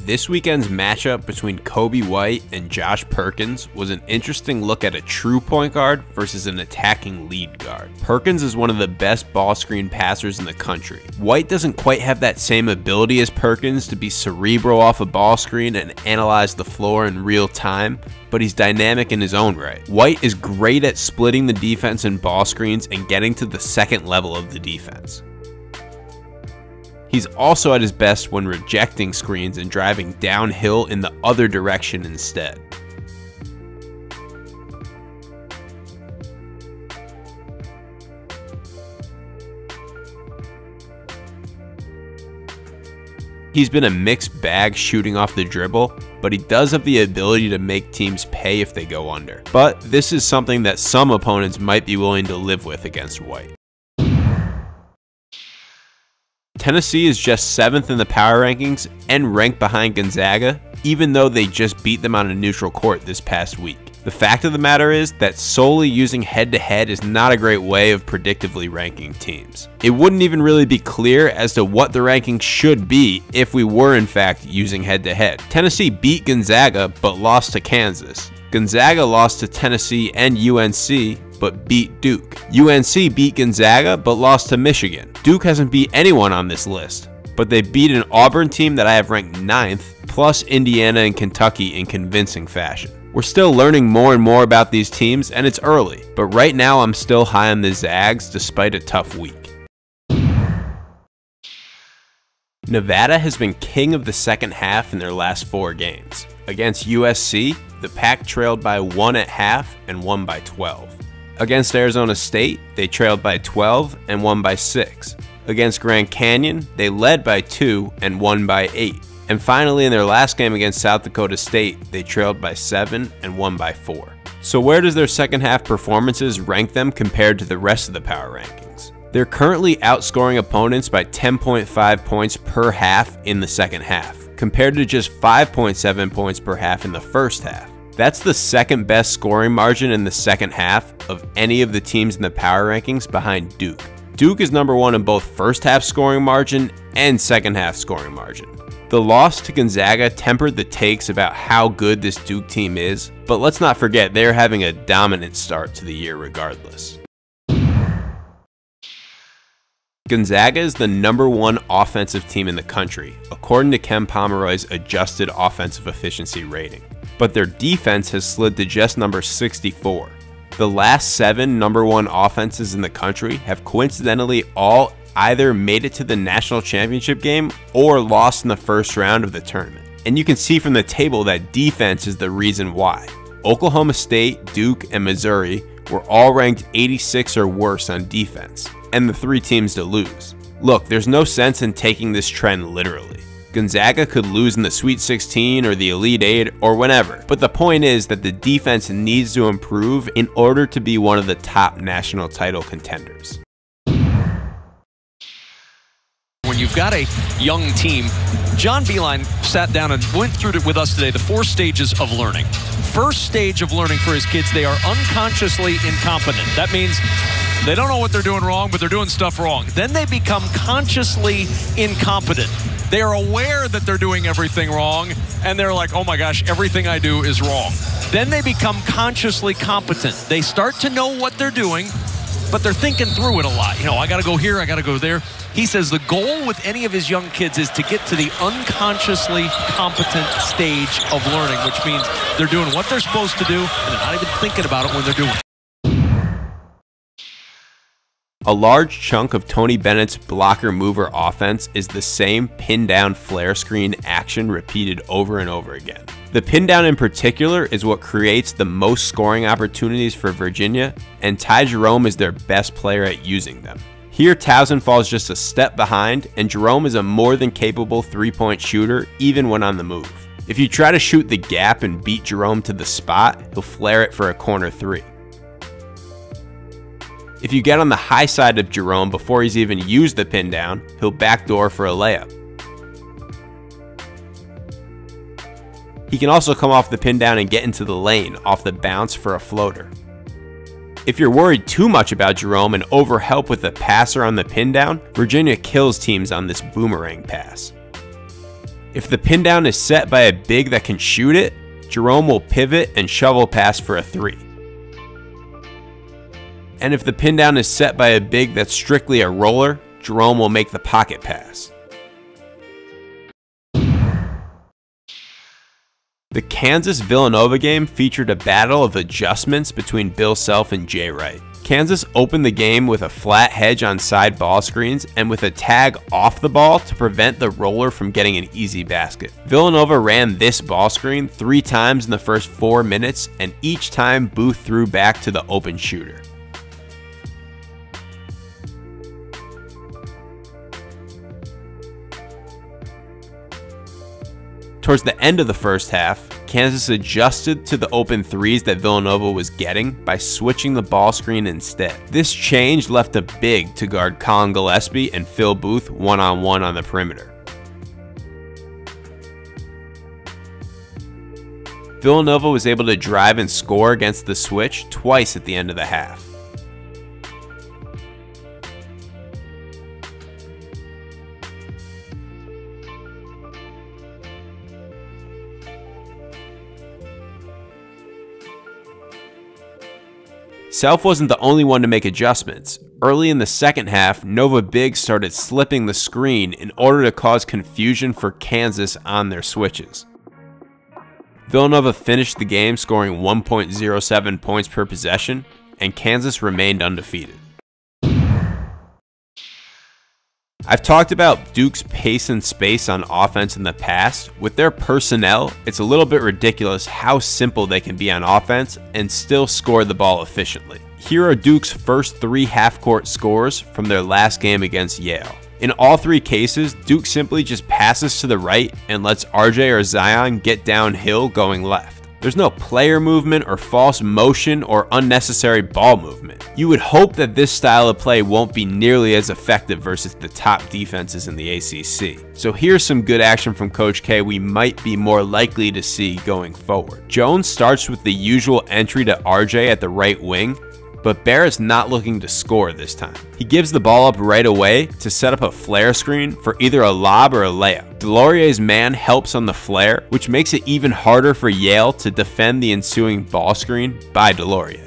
This weekend's matchup between Kobe White and Josh Perkins was an interesting look at a true point guard versus an attacking lead guard. Perkins is one of the best ball screen passers in the country. White doesn't quite have that same ability as Perkins to be cerebral off a ball screen and analyze the floor in real time, but he's dynamic in his own right. White is great at splitting the defense in ball screens and getting to the second level of the defense. He's also at his best when rejecting screens and driving downhill in the other direction instead. He's been a mixed bag shooting off the dribble, but he does have the ability to make teams pay if they go under. But this is something that some opponents might be willing to live with against White. Tennessee is just 7th in the power rankings and ranked behind Gonzaga, even though they just beat them on a neutral court this past week. The fact of the matter is that solely using head-to-head is not a great way of predictively ranking teams. It wouldn't even really be clear as to what the ranking should be if we were in fact using head-to-head. Tennessee beat Gonzaga but lost to Kansas. Gonzaga lost to Tennessee and UNC, but beat Duke. UNC beat Gonzaga, but lost to Michigan. Duke hasn't beat anyone on this list, but they beat an Auburn team that I have ranked 9th, plus Indiana and Kentucky in convincing fashion. We're still learning more and more about these teams, and it's early, but right now I'm still high on the Zags despite a tough week. Nevada has been king of the second half in their last 4 games. Against USC, the Pac trailed by 1 at half and won by 12. Against Arizona State, they trailed by 12 and won by 6. Against Grand Canyon, they led by 2 and won by 8. And finally, in their last game against South Dakota State, they trailed by 7 and won by 4. So where does their second half performances rank them compared to the rest of the power rankings? They're currently outscoring opponents by 10.5 points per half in the second half, compared to just 5.7 points per half in the first half. That's the second best scoring margin in the second half of any of the teams in the power rankings behind Duke. Duke is number 1 in both first half scoring margin and second half scoring margin. The loss to Gonzaga tempered the takes about how good this Duke team is, but let's not forget they're having a dominant start to the year regardless. Gonzaga is the number 1 offensive team in the country, according to Ken Pomeroy's adjusted offensive efficiency rating. But their defense has slid to just number 64. The last 7 number 1 offenses in the country have coincidentally all either made it to the national championship game or lost in the first round of the tournament. And you can see from the table that defense is the reason why. Oklahoma State, Duke, and Missouri were all ranked 86 or worse on defense, and the 3 teams to lose. Look, there's no sense in taking this trend literally. Gonzaga could lose in the Sweet 16 or the Elite 8 or whenever, but the point is that the defense needs to improve in order to be one of the top national title contenders. When you've got a young team, John Beilein sat down and went through it with us today, the 4 stages of learning. First stage of learning for his kids, they are unconsciously incompetent. That means they don't know what they're doing wrong, but they're doing stuff wrong. Then they become consciously incompetent. They are aware that they're doing everything wrong, and they're like, oh my gosh, everything I do is wrong. Then they become consciously competent. They start to know what they're doing, but they're thinking through it a lot. You know, I got to go here, I got to go there. He says the goal with any of his young kids is to get to the unconsciously competent stage of learning, which means they're doing what they're supposed to do, and they're not even thinking about it when they're doing it. A large chunk of Tony Bennett's blocker-mover offense is the same pin-down flare screen action repeated over and over again. The pin-down in particular is what creates the most scoring opportunities for Virginia, and Ty Jerome is their best player at using them. Here, Towson falls just a step behind, and Jerome is a more than capable 3-point shooter even when on the move. If you try to shoot the gap and beat Jerome to the spot, he'll flare it for a corner 3. If you get on the high side of Jerome before he's even used the pin down, he'll backdoor for a layup. He can also come off the pin down and get into the lane off the bounce for a floater. If you're worried too much about Jerome and overhelp with the passer on the pin down, Virginia kills teams on this boomerang pass. If the pin down is set by a big that can shoot it, Jerome will pivot and shovel pass for a 3. And if the pin down is set by a big that's strictly a roller, Jerome will make the pocket pass. The Kansas-Villanova game featured a battle of adjustments between Bill Self and Jay Wright. Kansas opened the game with a flat hedge on side ball screens and with a tag off the ball to prevent the roller from getting an easy basket. Villanova ran this ball screen 3 times in the first 4 minutes, and each time Booth threw back to the open shooter. Towards the end of the first half, Kansas adjusted to the open threes that Villanova was getting by switching the ball screen instead. This change left a big to guard Colin Gillespie and Phil Booth one-on-one on the perimeter. Villanova was able to drive and score against the switch twice at the end of the half. Self wasn't the only one to make adjustments. Early in the second half, Nova bigs started slipping the screen in order to cause confusion for Kansas on their switches. Villanova finished the game scoring 1.07 points per possession, and Kansas remained undefeated. I've talked about Duke's pace and space on offense in the past. With their personnel, it's a little bit ridiculous how simple they can be on offense and still score the ball efficiently. Here are Duke's first 3 half-court scores from their last game against Yale. In all 3 cases, Duke simply just passes to the right and lets RJ or Zion get downhill going left. There's no player movement or false motion or unnecessary ball movement. You would hope that this style of play won't be nearly as effective versus the top defenses in the ACC. So here's some good action from Coach K we might be more likely to see going forward. Jones starts with the usual entry to RJ at the right wing, but Barrett's not looking to score this time. He gives the ball up right away to set up a flare screen for either a lob or a layup. Delorier's man helps on the flare, which makes it even harder for Yale to defend the ensuing ball screen by Delorier.